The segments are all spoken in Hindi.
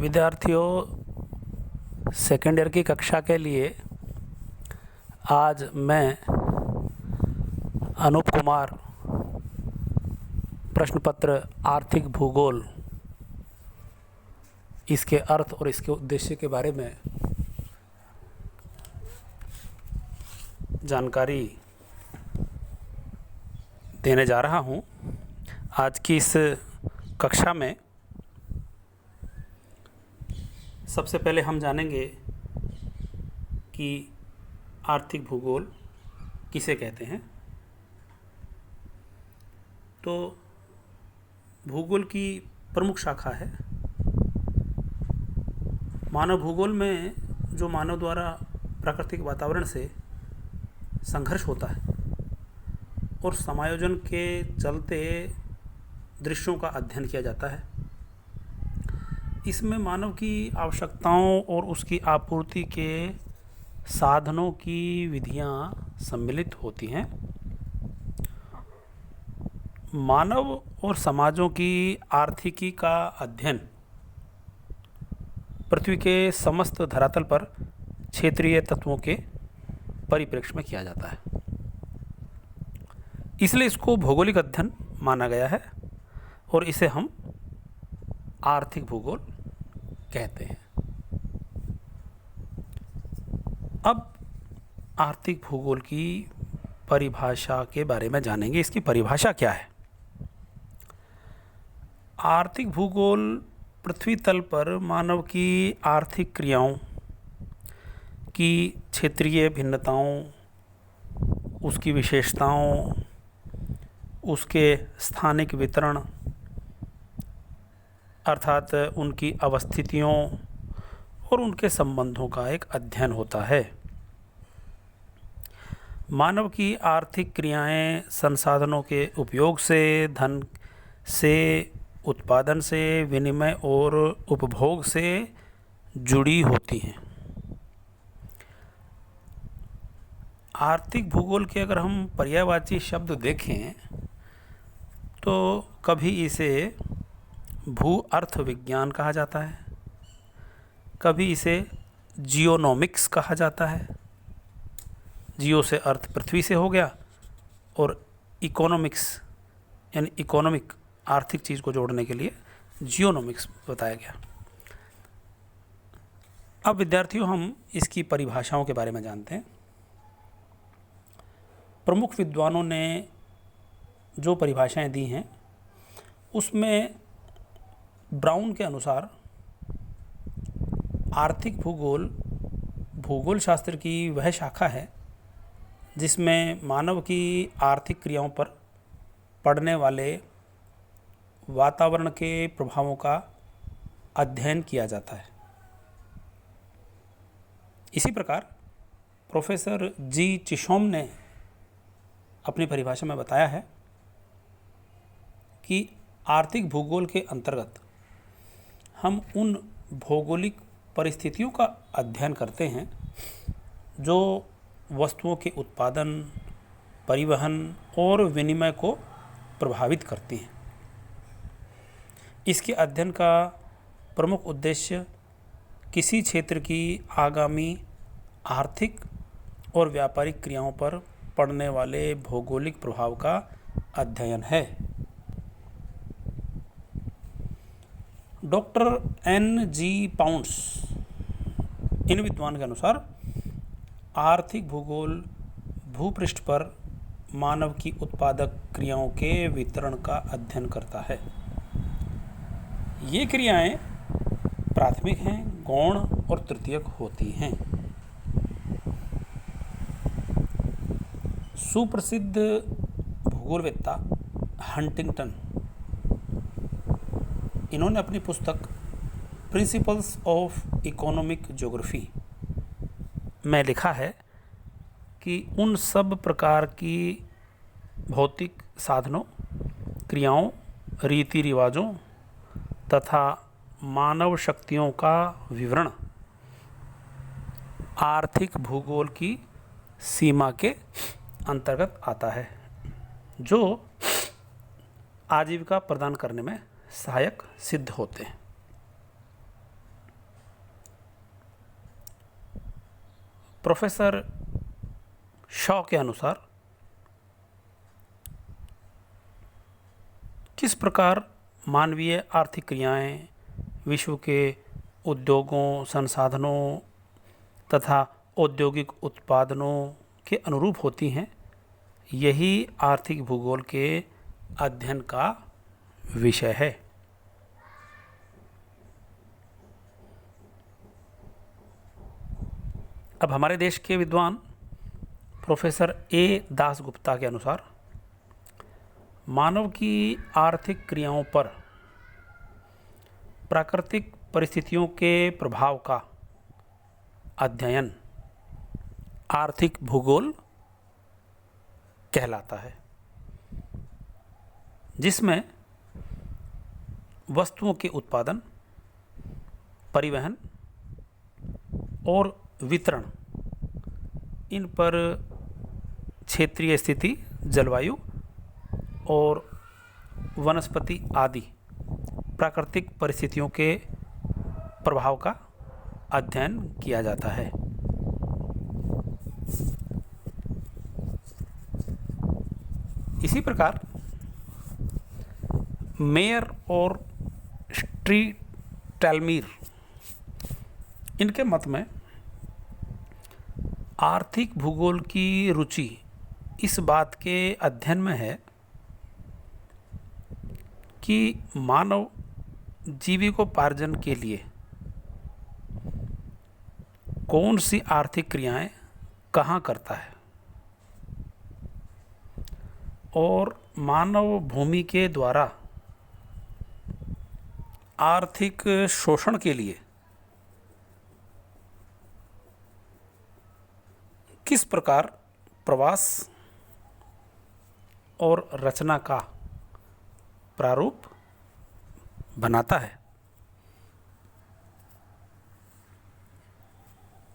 विद्यार्थियों, सेकेंड ईयर की कक्षा के लिए आज मैं अनूप कुमार प्रश्न पत्र आर्थिक भूगोल, इसके अर्थ और इसके उद्देश्य के बारे में जानकारी देने जा रहा हूँ। आज की इस कक्षा में सबसे पहले हम जानेंगे कि आर्थिक भूगोल किसे कहते हैं। तो भूगोल की प्रमुख शाखा है। मानव भूगोल में जो मानव द्वारा प्राकृतिक वातावरण से संघर्ष होता है और समायोजन के चलते दृश्यों का अध्ययन किया जाता है, इसमें मानव की आवश्यकताओं और उसकी आपूर्ति के साधनों की विधियां सम्मिलित होती हैं। मानव और समाजों की आर्थिकी का अध्ययन पृथ्वी के समस्त धरातल पर क्षेत्रीय तत्वों के परिप्रेक्ष्य में किया जाता है, इसलिए इसको भौगोलिक अध्ययन माना गया है और इसे हम आर्थिक भूगोल कहते हैं। अब आर्थिक भूगोल की परिभाषा के बारे में जानेंगे। इसकी परिभाषा क्या है? आर्थिक भूगोल पृथ्वी तल पर मानव की आर्थिक क्रियाओं की क्षेत्रीय भिन्नताओं, उसकी विशेषताओं, उसके स्थानिक वितरण अर्थात उनकी अवस्थितियों और उनके संबंधों का एक अध्ययन होता है। मानव की आर्थिक क्रियाएं संसाधनों के उपयोग से, धन से, उत्पादन से, विनिमय और उपभोग से जुड़ी होती हैं। आर्थिक भूगोल के अगर हम पर्यायवाची शब्द देखें तो कभी इसे भू अर्थ विज्ञान कहा जाता है, कभी इसे जियोनॉमिक्स कहा जाता है। जियो से अर्थ पृथ्वी से हो गया और इकोनॉमिक्स यानी इकोनॉमिक आर्थिक चीज़ को जोड़ने के लिए जियोनॉमिक्स बताया गया। अब विद्यार्थियों, हम इसकी परिभाषाओं के बारे में जानते हैं। प्रमुख विद्वानों ने जो परिभाषाएं दी हैं उसमें ब्राउन के अनुसार आर्थिक भूगोल भूगोल शास्त्र की वह शाखा है जिसमें मानव की आर्थिक क्रियाओं पर पड़ने वाले वातावरण के प्रभावों का अध्ययन किया जाता है। इसी प्रकार प्रोफेसर जी चिशोम ने अपनी परिभाषा में बताया है कि आर्थिक भूगोल के अंतर्गत हम उन भौगोलिक परिस्थितियों का अध्ययन करते हैं जो वस्तुओं के उत्पादन, परिवहन और विनिमय को प्रभावित करती हैं। इसके अध्ययन का प्रमुख उद्देश्य किसी क्षेत्र की आगामी आर्थिक और व्यापारिक क्रियाओं पर पड़ने वाले भौगोलिक प्रभाव का अध्ययन है। डॉक्टर एन जी पाउंड्स, इन विद्वान के अनुसार आर्थिक भूगोल भूपृष्ठ पर मानव की उत्पादक क्रियाओं के वितरण का अध्ययन करता है। ये क्रियाएं प्राथमिक हैं, गौण और तृतीयक होती हैं। सुप्रसिद्ध भूगोलवेत्ता हंटिंगटन, इन्होंने अपनी पुस्तक प्रिंसिपल्स ऑफ इकोनॉमिक ज्योग्राफी में लिखा है कि उन सब प्रकार की भौतिक साधनों, क्रियाओं, रीति रिवाजों तथा मानव शक्तियों का विवरण आर्थिक भूगोल की सीमा के अंतर्गत आता है, जो आजीविका प्रदान करने में सहायक सिद्ध होते हैं। प्रोफेसर शॉ के अनुसार किस प्रकार मानवीय आर्थिक क्रियाएं विश्व के उद्योगों, संसाधनों तथा औद्योगिक उत्पादनों के अनुरूप होती हैं, यही आर्थिक भूगोल के अध्ययन का विषय है। अब हमारे देश के विद्वान प्रोफेसर ए दासगुप्ता के अनुसार मानव की आर्थिक क्रियाओं पर प्राकृतिक परिस्थितियों के प्रभाव का अध्ययन आर्थिक भूगोल कहलाता है, जिसमें वस्तुओं के उत्पादन, परिवहन और वितरण, इन पर क्षेत्रीय स्थिति, जलवायु और वनस्पति आदि प्राकृतिक परिस्थितियों के प्रभाव का अध्ययन किया जाता है। इसी प्रकार मेयर और स्ट्रीटैलमीर, इनके मत में आर्थिक भूगोल की रुचि इस बात के अध्ययन में है कि मानव जीविकोपार्जन के लिए कौन सी आर्थिक क्रियाएं कहाँ करता है और मानव भूमि के द्वारा आर्थिक शोषण के लिए किस प्रकार प्रवास और रचना का प्रारूप बनाता है।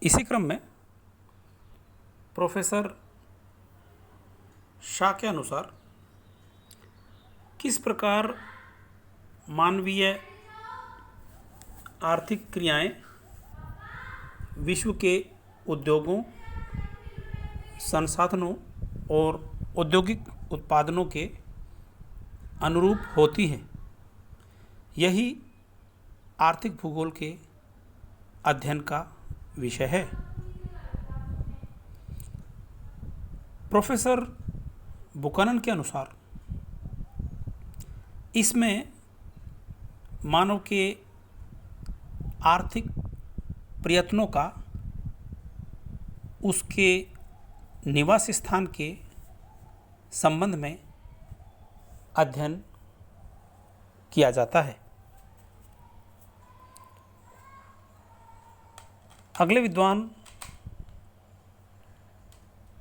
इसी क्रम में प्रोफेसर शाह के अनुसार किस प्रकार मानवीय आर्थिक क्रियाएं विश्व के उद्योगों, संसाधनों और औद्योगिक उत्पादनों के अनुरूप होती हैं, यही आर्थिक भूगोल के अध्ययन का विषय है। प्रोफेसर बुकनन के अनुसार इसमें मानव के आर्थिक प्रयत्नों का उसके निवास स्थान के संबंध में अध्ययन किया जाता है। अगले विद्वान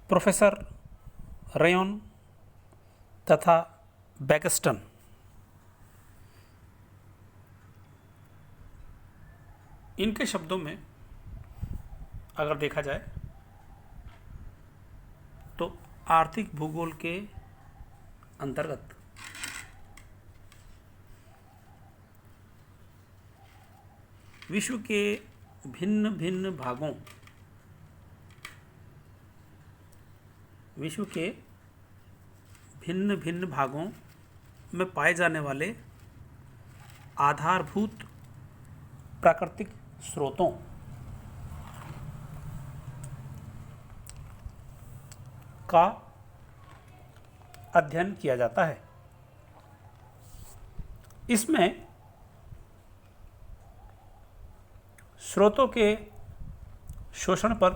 प्रोफेसर रेयन तथा बैक्स्टन, इनके शब्दों में अगर देखा जाए तो आर्थिक भूगोल के अंतर्गत विश्व के भिन्न भिन्न भागों में पाए जाने वाले आधारभूत प्राकृतिक स्रोतों का अध्ययन किया जाता है। इसमें स्रोतों के शोषण पर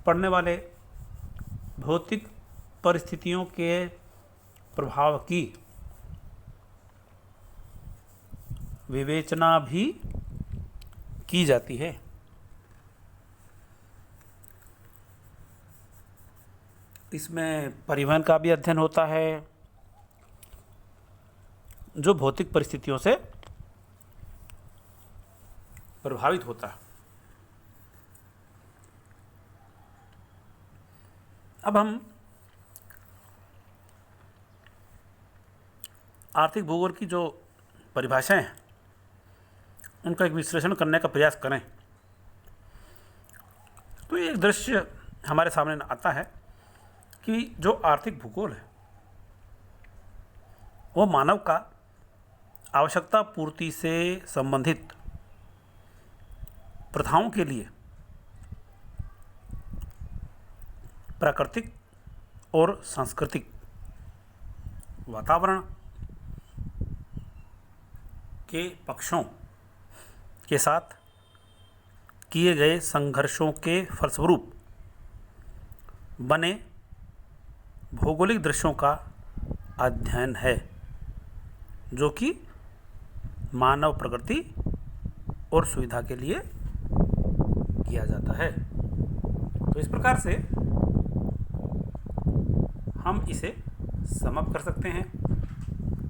पड़ने वाले भौतिक परिस्थितियों के प्रभाव की विवेचना भी की जाती है। इसमें परिवहन का भी अध्ययन होता है, जो भौतिक परिस्थितियों से प्रभावित होता है। अब हम आर्थिक भूगोल की जो परिभाषाएं हैं उनका एक विश्लेषण करने का प्रयास करें तो ये एक दृश्य हमारे सामने आता है कि जो आर्थिक भूगोल है वो मानव का आवश्यकता पूर्ति से संबंधित प्रथाओं के लिए प्राकृतिक और सांस्कृतिक वातावरण के पक्षों के साथ किए गए संघर्षों के फलस्वरूप बने भौगोलिक दृश्यों का अध्ययन है, जो कि मानव प्रगति और सुविधा के लिए किया जाता है। तो इस प्रकार से हम इसे सम अप कर सकते हैं